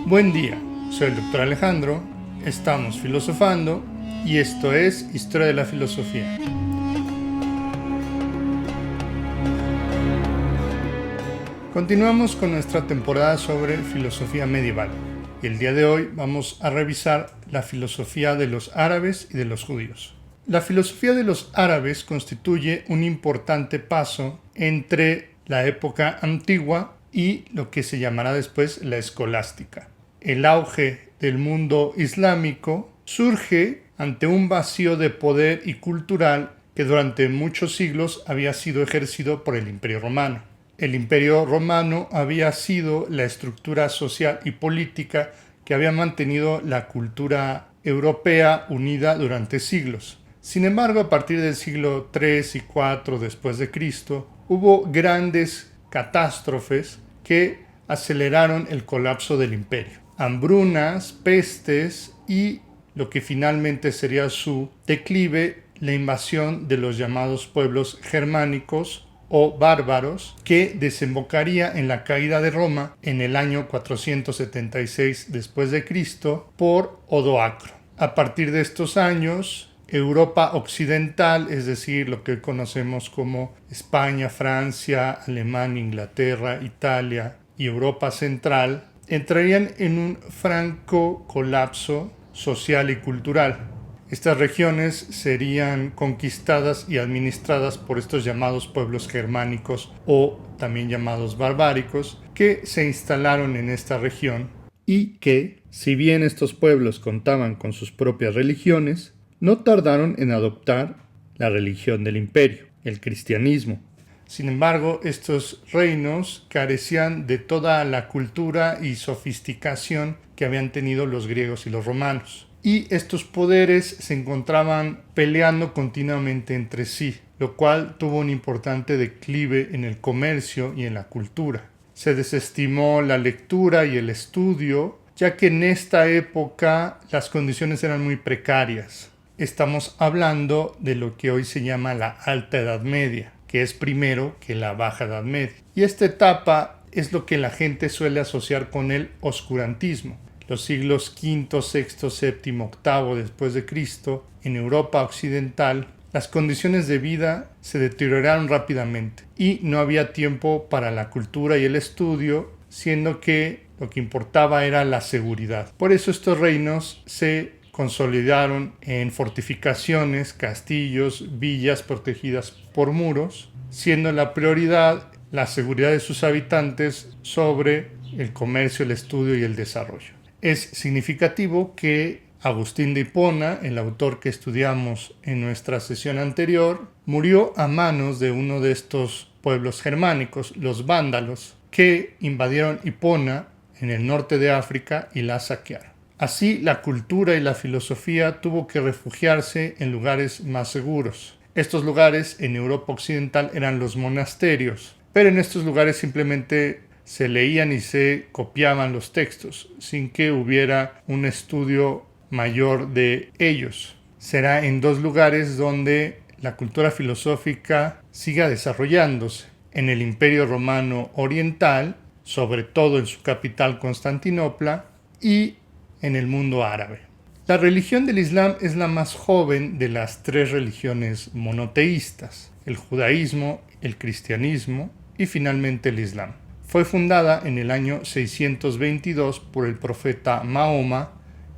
Buen día, soy el Dr. Alejandro, estamos filosofando y esto es Historia de la Filosofía. Continuamos con nuestra temporada sobre filosofía medieval y el día de hoy vamos a revisar la filosofía de los árabes y de los judíos. La filosofía de los árabes constituye un importante paso entre la época antigua y lo que se llamará después la escolástica. El auge del mundo islámico surge ante un vacío de poder y cultural que durante muchos siglos había sido ejercido por el Imperio Romano. El Imperio Romano había sido la estructura social y política que había mantenido la cultura europea unida durante siglos. Sin embargo, a partir del siglo III y IV después de Cristo, hubo grandes catástrofes que aceleraron el colapso del imperio. Hambrunas, pestes y lo que finalmente sería su declive, la invasión de los llamados pueblos germánicos o bárbaros, que desembocaría en la caída de Roma en el año 476 después de Cristo por Odoacro. A partir de estos años, Europa occidental, es decir, lo que conocemos como España, Francia, Alemania, Inglaterra, Italia y Europa central, entrarían en un franco colapso social y cultural. Estas regiones serían conquistadas y administradas por estos llamados pueblos germánicos o también llamados barbáricos que se instalaron en esta región y que, si bien estos pueblos contaban con sus propias religiones, no tardaron en adoptar la religión del imperio, el cristianismo. Sin embargo, estos reinos carecían de toda la cultura y sofisticación que habían tenido los griegos y los romanos. Y estos poderes se encontraban peleando continuamente entre sí, lo cual tuvo un importante declive en el comercio y en la cultura. Se desestimó la lectura y el estudio, ya que en esta época las condiciones eran muy precarias. Estamos hablando de lo que hoy se llama la Alta Edad Media, que es primero que la Baja Edad Media. Y esta etapa es lo que la gente suele asociar con el oscurantismo. Los siglos V, VI, VII, VIII después de Cristo, en Europa occidental, las condiciones de vida se deterioraron rápidamente y no había tiempo para la cultura y el estudio, siendo que lo que importaba era la seguridad. Por eso estos reinos se consolidaron en fortificaciones, castillos, villas protegidas por muros, siendo la prioridad la seguridad de sus habitantes sobre el comercio, el estudio y el desarrollo. Es significativo que Agustín de Hipona, el autor que estudiamos en nuestra sesión anterior, murió a manos de uno de estos pueblos germánicos, los vándalos, que invadieron Hipona en el norte de África y la saquearon. Así, la cultura y la filosofía tuvo que refugiarse en lugares más seguros. Estos lugares en Europa occidental eran los monasterios, pero en estos lugares simplemente se leían y se copiaban los textos, sin que hubiera un estudio mayor de ellos. Será en dos lugares donde la cultura filosófica siga desarrollándose: en el Imperio Romano Oriental, sobre todo en su capital Constantinopla, y en el mundo árabe. La religión del Islam es la más joven de las tres religiones monoteístas: el judaísmo, el cristianismo y finalmente el Islam. Fue fundada en el año 622 por el profeta Mahoma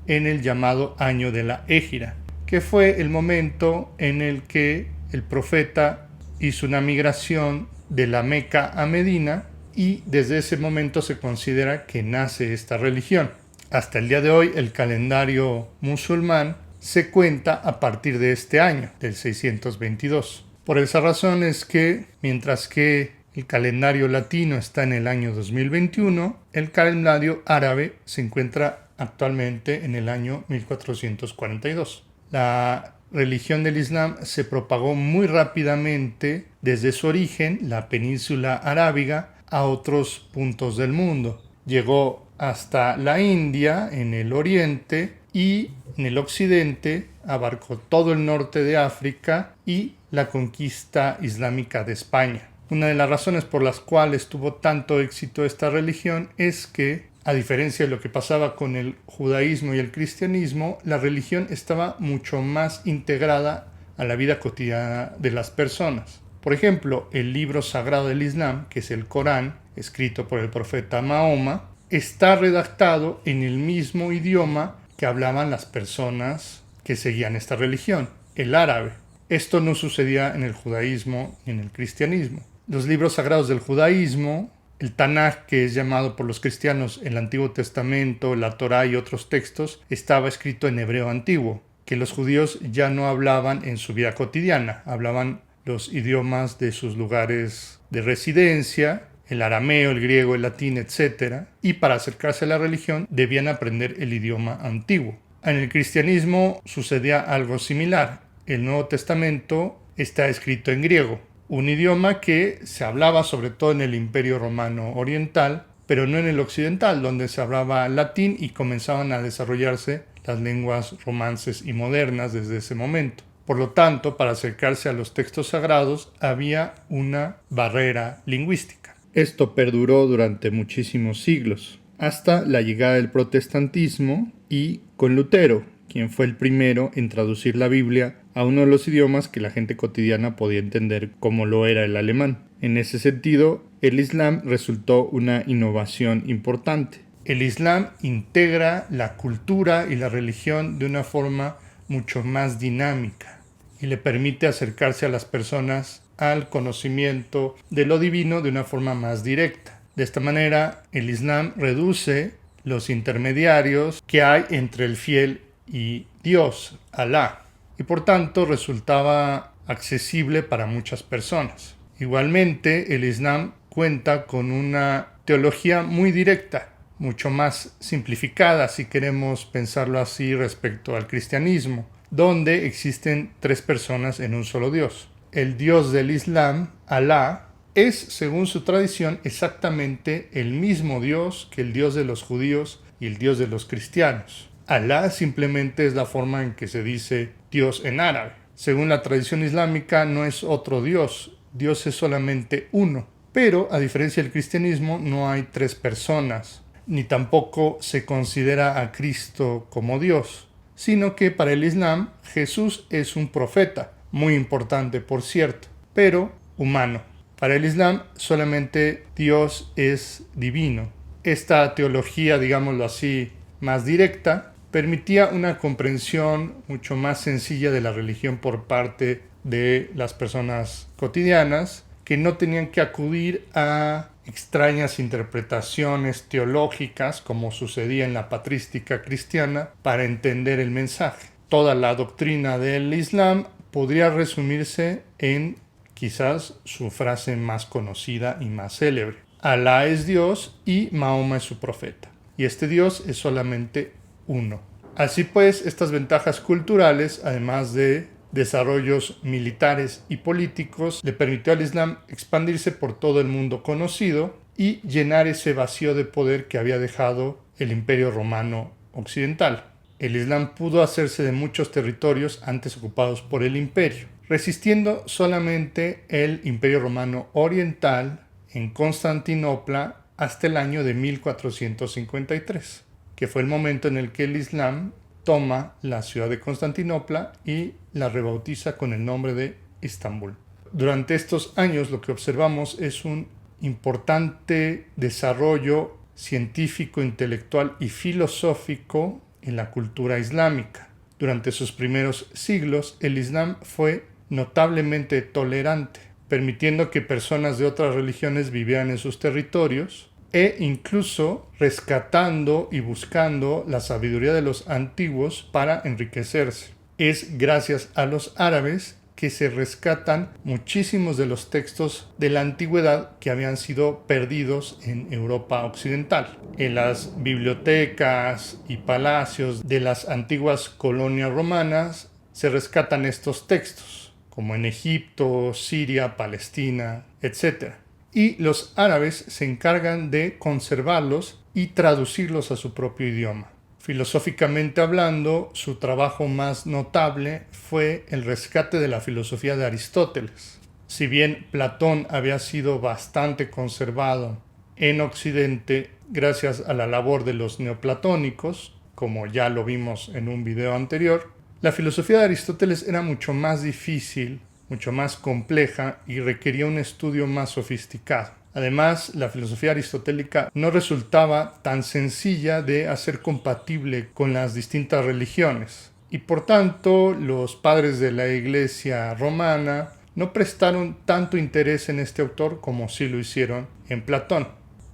en el llamado Año de la Égira, que fue el momento en el que el profeta hizo una migración de la Meca a Medina y desde ese momento se considera que nace esta religión. Hasta el día de hoy, el calendario musulmán se cuenta a partir de este año, del 622. Por esa razón es que, mientras que el calendario latino está en el año 2021, el calendario árabe se encuentra actualmente en el año 1442. La religión del Islam se propagó muy rápidamente desde su origen, la península arábiga, a otros puntos del mundo. Llegó hasta la India, en el oriente, y en el occidente abarcó todo el norte de África y la conquista islámica de España. Una de las razones por las cuales tuvo tanto éxito esta religión es que A diferencia de lo que pasaba con el judaísmo y el cristianismo, la religión estaba mucho más integrada a la vida cotidiana de las personas. Por ejemplo, el libro sagrado del Islam, que es el Corán, escrito por el profeta Mahoma, está redactado en el mismo idioma que hablaban las personas que seguían esta religión, el árabe. Esto no sucedía en el judaísmo ni en el cristianismo. Los libros sagrados del judaísmo, el Tanaj, que es llamado por los cristianos el Antiguo Testamento, la Torá y otros textos, estaba escrito en hebreo antiguo, que los judíos ya no hablaban en su vida cotidiana, hablaban los idiomas de sus lugares de residencia, el arameo, el griego, el latín, etc. Y para acercarse a la religión debían aprender el idioma antiguo. En el cristianismo sucedía algo similar. El Nuevo Testamento está escrito en griego, un idioma que se hablaba sobre todo en el Imperio Romano Oriental, pero no en el occidental, donde se hablaba latín y comenzaban a desarrollarse las lenguas romances y modernas desde ese momento. Por lo tanto, para acercarse a los textos sagrados había una barrera lingüística. Esto perduró durante muchísimos siglos, hasta la llegada del protestantismo y con Lutero, quien fue el primero en traducir la Biblia a uno de los idiomas que la gente cotidiana podía entender, como lo era el alemán. En ese sentido, el Islam resultó una innovación importante. El Islam integra la cultura y la religión de una forma mucho más dinámica y le permite acercarse a las personas al conocimiento de lo divino de una forma más directa. De esta manera, el Islam reduce los intermediarios que hay entre el fiel y Dios, Alá, y por tanto resultaba accesible para muchas personas. Igualmente, el Islam cuenta con una teología muy directa, mucho más simplificada, si queremos pensarlo así, respecto al cristianismo, donde existen tres personas en un solo Dios. El Dios del Islam, Alá, es, según su tradición, exactamente el mismo Dios que el Dios de los judíos y el Dios de los cristianos. Alá simplemente es la forma en que se dice Dios en árabe. Según la tradición islámica, no es otro Dios. Dios es solamente uno. Pero, a diferencia del cristianismo, no hay tres personas, ni tampoco se considera a Cristo como Dios, sino que para el Islam Jesús es un profeta, muy importante por cierto, pero humano. Para el Islam solamente Dios es divino. Esta teología, digámoslo así, más directa, permitía una comprensión mucho más sencilla de la religión por parte de las personas cotidianas, que no tenían que acudir a extrañas interpretaciones teológicas como sucedía en la patrística cristiana para entender el mensaje. Toda la doctrina del Islam podría resumirse en quizás su frase más conocida y más célebre: Alá es Dios y Mahoma es su profeta, y este Dios es solamente uno. Así pues, estas ventajas culturales, además de desarrollos militares y políticos, le permitió al Islam expandirse por todo el mundo conocido y llenar ese vacío de poder que había dejado el Imperio Romano Occidental. El Islam pudo hacerse de muchos territorios antes ocupados por el imperio, resistiendo solamente el Imperio Romano Oriental en Constantinopla hasta el año de 1453, que fue el momento en el que el Islam toma la ciudad de Constantinopla y la rebautiza con el nombre de Estambul. Durante estos años lo que observamos es un importante desarrollo científico, intelectual y filosófico en la cultura islámica. Durante sus primeros siglos, el Islam fue notablemente tolerante, permitiendo que personas de otras religiones vivieran en sus territorios e incluso rescatando y buscando la sabiduría de los antiguos para enriquecerse. Es gracias a los árabes que se rescatan muchísimos de los textos de la antigüedad que habían sido perdidos en Europa occidental. En las bibliotecas y palacios de las antiguas colonias romanas se rescatan estos textos, como en Egipto, Siria, Palestina, etc. Y los árabes se encargan de conservarlos y traducirlos a su propio idioma. Filosóficamente hablando, su trabajo más notable fue el rescate de la filosofía de Aristóteles. Si bien Platón había sido bastante conservado en Occidente, gracias a la labor de los neoplatónicos, como ya lo vimos en un video anterior, la filosofía de Aristóteles era mucho más difícil, mucho más compleja y requería un estudio más sofisticado. Además, la filosofía aristotélica no resultaba tan sencilla de hacer compatible con las distintas religiones. Y por tanto, los padres de la Iglesia romana no prestaron tanto interés en este autor como sí lo hicieron en Platón.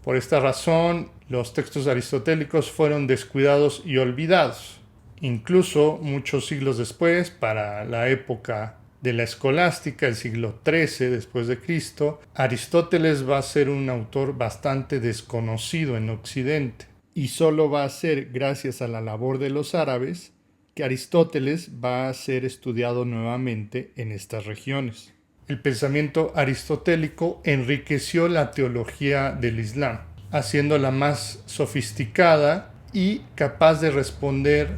Por esta razón, los textos aristotélicos fueron descuidados y olvidados. Incluso muchos siglos después, para la época de la escolástica, el siglo XIII después de Cristo, Aristóteles va a ser un autor bastante desconocido en Occidente. Y solo va a ser gracias a la labor de los árabes que Aristóteles va a ser estudiado nuevamente en estas regiones. El pensamiento aristotélico enriqueció la teología del Islam, haciéndola más sofisticada y capaz de responder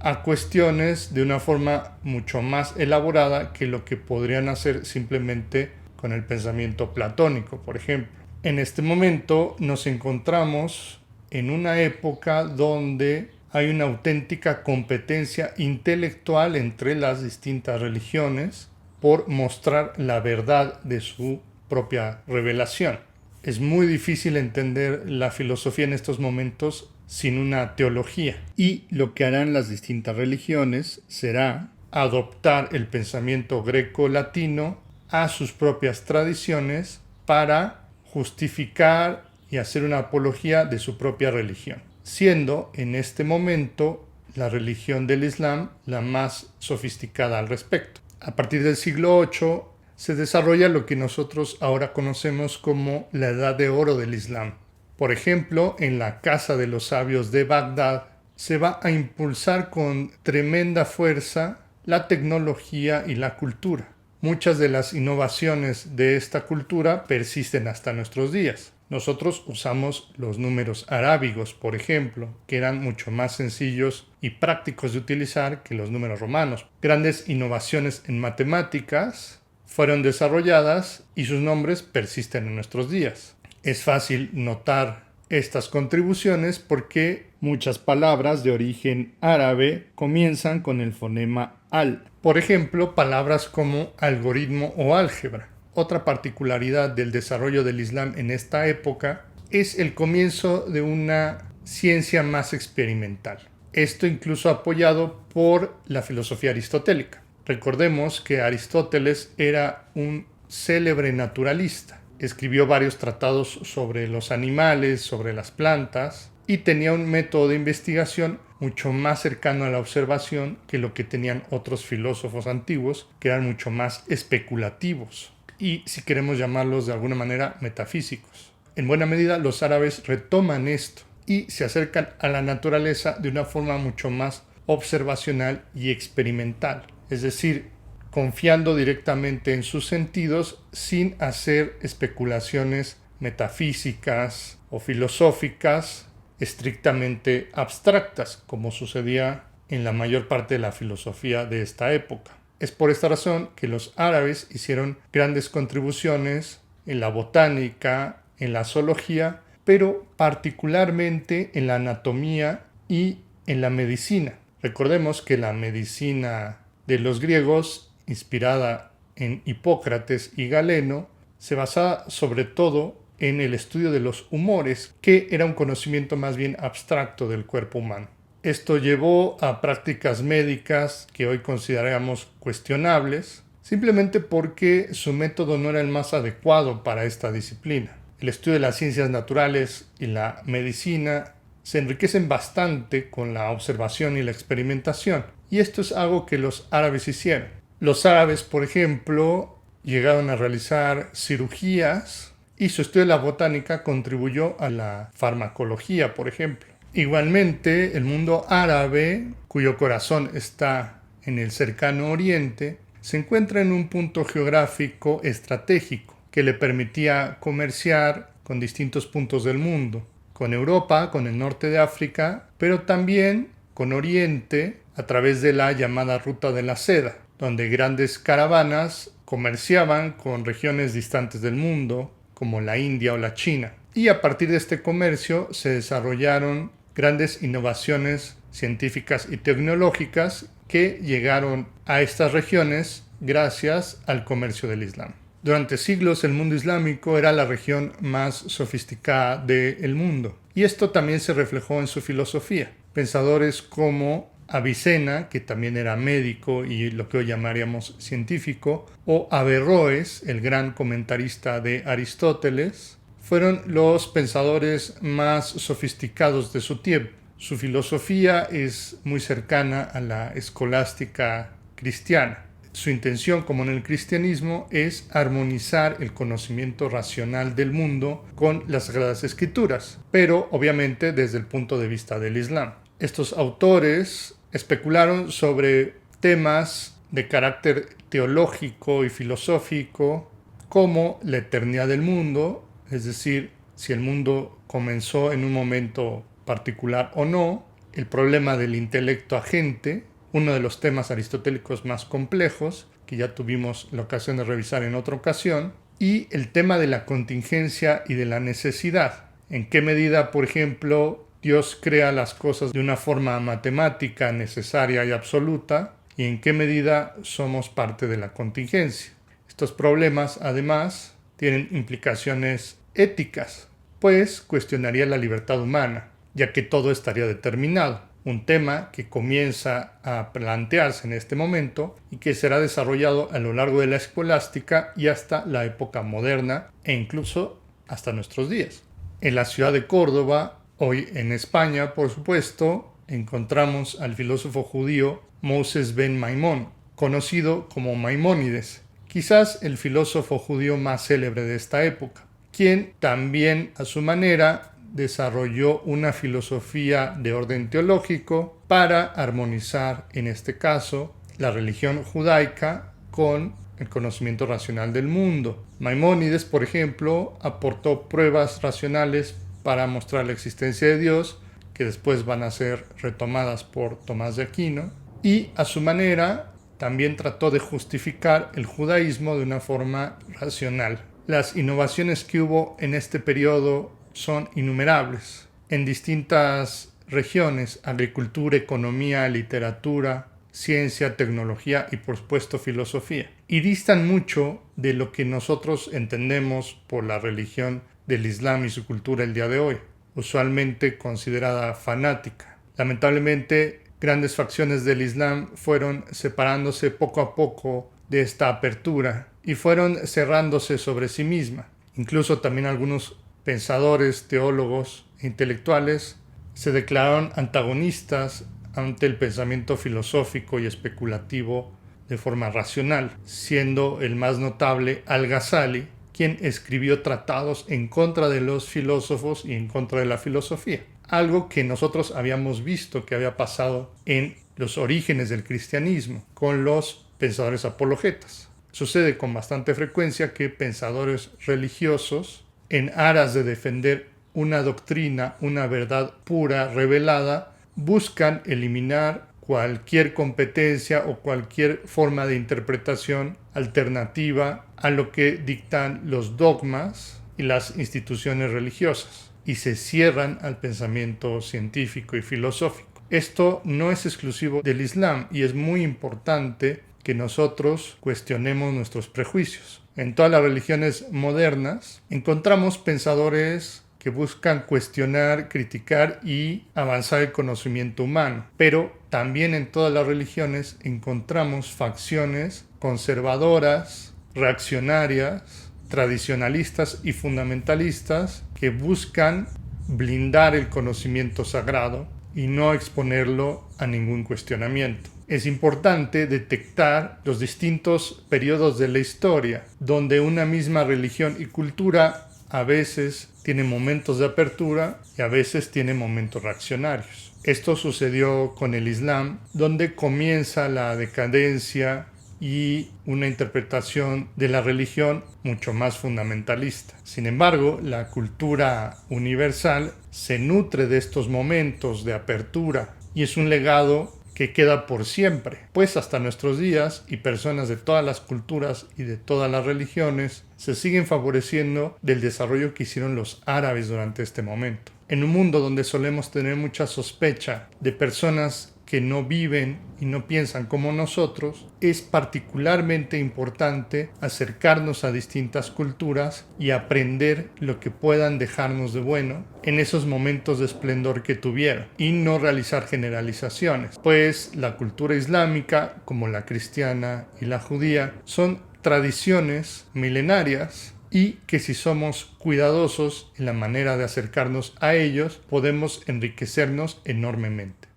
a cuestiones de una forma mucho más elaborada que lo que podrían hacer simplemente con el pensamiento platónico, por ejemplo. En este momento nos encontramos en una época donde hay una auténtica competencia intelectual entre las distintas religiones por mostrar la verdad de su propia revelación. Es muy difícil entender la filosofía en estos momentos sin una teología. Y lo que harán las distintas religiones será adoptar el pensamiento greco-latino a sus propias tradiciones para justificar y hacer una apología de su propia religión, siendo en este momento la religión del Islam la más sofisticada al respecto. A partir del siglo VIII se desarrolla lo que nosotros ahora conocemos como la Edad de Oro del Islam. Por ejemplo, en la Casa de los Sabios de Bagdad se va a impulsar con tremenda fuerza la tecnología y la cultura. Muchas de las innovaciones de esta cultura persisten hasta nuestros días. Nosotros usamos los números arábigos, por ejemplo, que eran mucho más sencillos y prácticos de utilizar que los números romanos. Grandes innovaciones en matemáticas fueron desarrolladas y sus nombres persisten en nuestros días. Es fácil notar estas contribuciones porque muchas palabras de origen árabe comienzan con el fonema al. Por ejemplo, palabras como algoritmo o álgebra. Otra particularidad del desarrollo del Islam en esta época es el comienzo de una ciencia más experimental. Esto incluso apoyado por la filosofía aristotélica. Recordemos que Aristóteles era un célebre naturalista. Escribió varios tratados sobre los animales, sobre las plantas, y tenía un método de investigación mucho más cercano a la observación que lo que tenían otros filósofos antiguos, que eran mucho más especulativos y, si queremos llamarlos de alguna manera, metafísicos. En buena medida, los árabes retoman esto y se acercan a la naturaleza de una forma mucho más observacional y experimental, es decir, confiando directamente en sus sentidos sin hacer especulaciones metafísicas o filosóficas estrictamente abstractas, como sucedía en la mayor parte de la filosofía de esta época. Es por esta razón que los árabes hicieron grandes contribuciones en la botánica, en la zoología, pero particularmente en la anatomía y en la medicina. Recordemos que la medicina de los griegos, inspirada en Hipócrates y Galeno, se basaba sobre todo en el estudio de los humores, que era un conocimiento más bien abstracto del cuerpo humano. Esto llevó a prácticas médicas que hoy consideramos cuestionables, simplemente porque su método no era el más adecuado para esta disciplina. El estudio de las ciencias naturales y la medicina se enriquecen bastante con la observación y la experimentación, y esto es algo que los árabes hicieron. Los árabes, por ejemplo, llegaron a realizar cirugías y su estudio de la botánica contribuyó a la farmacología, por ejemplo. Igualmente, el mundo árabe, cuyo corazón está en el cercano oriente, se encuentra en un punto geográfico estratégico que le permitía comerciar con distintos puntos del mundo, con Europa, con el norte de África, pero también con Oriente a través de la llamada Ruta de la Seda, donde grandes caravanas comerciaban con regiones distantes del mundo, como la India o la China. Y a partir de este comercio se desarrollaron grandes innovaciones científicas y tecnológicas que llegaron a estas regiones gracias al comercio del Islam. Durante siglos el mundo islámico era la región más sofisticada del mundo, y esto también se reflejó en su filosofía. Pensadores como Avicena, que también era médico y lo que hoy llamaríamos científico, o Averroes, el gran comentarista de Aristóteles, fueron los pensadores más sofisticados de su tiempo. Su filosofía es muy cercana a la escolástica cristiana. Su intención, como en el cristianismo, es armonizar el conocimiento racional del mundo con las Sagradas Escrituras, pero obviamente desde el punto de vista del Islam. Estos autores especularon sobre temas de carácter teológico y filosófico como la eternidad del mundo, es decir, si el mundo comenzó en un momento particular o no, el problema del intelecto agente, uno de los temas aristotélicos más complejos, que ya tuvimos la ocasión de revisar en otra ocasión, y el tema de la contingencia y de la necesidad. En qué medida, por ejemplo, Dios crea las cosas de una forma matemática, necesaria y absoluta, y en qué medida somos parte de la contingencia. Estos problemas, además, tienen implicaciones éticas, pues cuestionaría la libertad humana, ya que todo estaría determinado. Un tema que comienza a plantearse en este momento y que será desarrollado a lo largo de la escolástica y hasta la época moderna e incluso hasta nuestros días. En la ciudad de Córdoba, hoy en España, por supuesto, encontramos al filósofo judío Moses ben Maimón, conocido como Maimónides, quizás el filósofo judío más célebre de esta época, quien también a su manera desarrolló una filosofía de orden teológico para armonizar, en este caso, la religión judaica con el conocimiento racional del mundo. Maimónides, por ejemplo, aportó pruebas racionales para mostrar la existencia de Dios, que después van a ser retomadas por Tomás de Aquino, y a su manera también trató de justificar el judaísmo de una forma racional. Las innovaciones que hubo en este periodo son innumerables. En distintas regiones, agricultura, economía, literatura, ciencia, tecnología y por supuesto filosofía. Y distan mucho de lo que nosotros entendemos por la religión del Islam y su cultura el día de hoy, usualmente considerada fanática. Lamentablemente, grandes facciones del Islam fueron separándose poco a poco de esta apertura y fueron cerrándose sobre sí misma. Incluso también algunos pensadores, teólogos e intelectuales se declararon antagonistas ante el pensamiento filosófico y especulativo de forma racional, siendo el más notable Al-Ghazali, quien escribió tratados en contra de los filósofos y en contra de la filosofía. Algo que nosotros habíamos visto que había pasado en los orígenes del cristianismo con los pensadores apologetas. Sucede con bastante frecuencia que pensadores religiosos, en aras de defender una doctrina, una verdad pura, revelada, buscan eliminar cualquier competencia o cualquier forma de interpretación alternativa a lo que dictan los dogmas y las instituciones religiosas, y se cierran al pensamiento científico y filosófico. Esto no es exclusivo del Islam y es muy importante que nosotros cuestionemos nuestros prejuicios. En todas las religiones modernas encontramos pensadores que buscan cuestionar, criticar y avanzar el conocimiento humano. Pero también en todas las religiones encontramos facciones conservadoras, reaccionarias, tradicionalistas y fundamentalistas que buscan blindar el conocimiento sagrado y no exponerlo a ningún cuestionamiento. Es importante detectar los distintos periodos de la historia, donde una misma religión y cultura a veces tiene momentos de apertura y a veces tiene momentos reaccionarios. Esto sucedió con el Islam, donde comienza la decadencia y una interpretación de la religión mucho más fundamentalista. Sin embargo, la cultura universal se nutre de estos momentos de apertura y es un legado que que queda por siempre, pues hasta nuestros días y personas de todas las culturas y de todas las religiones se siguen favoreciendo del desarrollo que hicieron los árabes durante este momento. En un mundo donde solemos tener mucha sospecha de personas que no viven y no piensan como nosotros, es particularmente importante acercarnos a distintas culturas y aprender lo que puedan dejarnos de bueno en esos momentos de esplendor que tuvieron y no realizar generalizaciones, pues la cultura islámica, como la cristiana y la judía, son tradiciones milenarias y que si somos cuidadosos en la manera de acercarnos a ellos, podemos enriquecernos enormemente.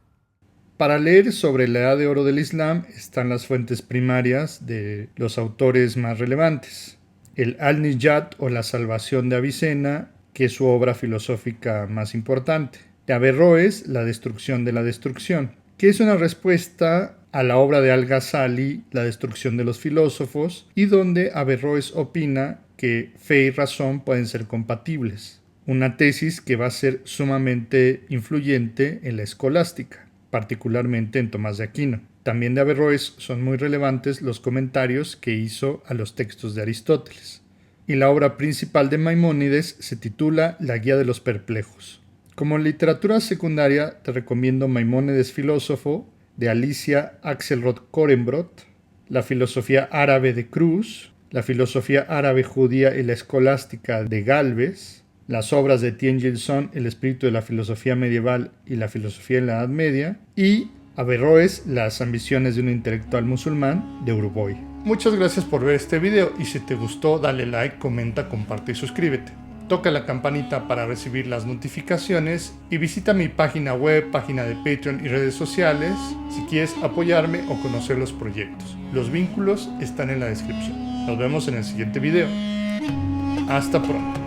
Para leer sobre la Edad de Oro del Islam están las fuentes primarias de los autores más relevantes. El Al-Nijat o La Salvación de Avicena, que es su obra filosófica más importante. De Averroes, La Destrucción de la Destrucción, que es una respuesta a la obra de Al-Ghazali, La Destrucción de los Filósofos, y donde Averroes opina que fe y razón pueden ser compatibles. Una tesis que va a ser sumamente influyente en la escolástica, particularmente en Tomás de Aquino. También de Averroes son muy relevantes los comentarios que hizo a los textos de Aristóteles. Y la obra principal de Maimónides se titula La Guía de los Perplejos. Como literatura secundaria te recomiendo Maimónides filósofo de Alicia Axelrod Korenbrot, La filosofía árabe de Cruz, La filosofía árabe judía y la escolástica de Gálvez, las obras de Tien Gilson, El espíritu de la filosofía medieval y la filosofía en la Edad Media, y Averroes, Las ambiciones de un intelectual musulmán, de Uruguay. Muchas gracias por ver este video y si te gustó dale like, comenta, comparte y suscríbete. Toca la campanita para recibir las notificaciones y visita mi página web, página de Patreon y redes sociales si quieres apoyarme o conocer los proyectos. Los vínculos están en la descripción. Nos vemos en el siguiente video. Hasta pronto.